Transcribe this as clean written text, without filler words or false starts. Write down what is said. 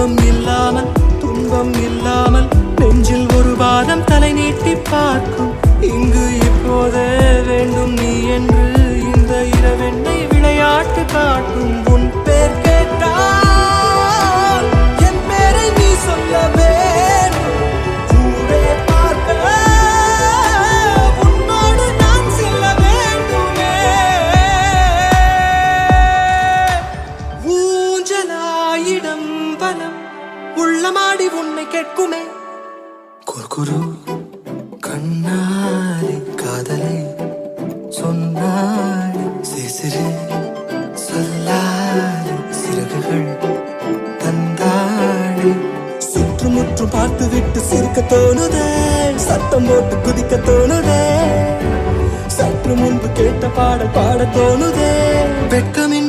இன்பம் இல்லாமல் துன்பம் இல்லாமல் நெஞ்சில் ஒரு வாரம் தலை நீட்டி பார்க்கும் இங்கு இப்போதே வேண்டும் நீ என்று இந்த இரவெண்ணை விளையாட்டு காட்டும் உன் பேர் கேட்டால் என் பேரை நீ சொல்ல வேண்டும் ஊரே பார்க்க உன்னோடு நான் செல்ல வேண்டுமே ஊஞ்சலாயிடம் பலம் உள்ளமாடி உன்னை கேட்குமே குறுகுரு கண்ணாலே காதலை சொன்னாள் சிசிறு சொல்லாலே சிறகுகள் தந்தாள் சுற்றுமுற்றும் பார்த்து விட்டு சிரிக்க தோணுதே சத்தம் போட்டு குதிக்க தோணுதே சற்று முன்பு கேட்ட பாடல் பாட தோணுதே வெட்கமின்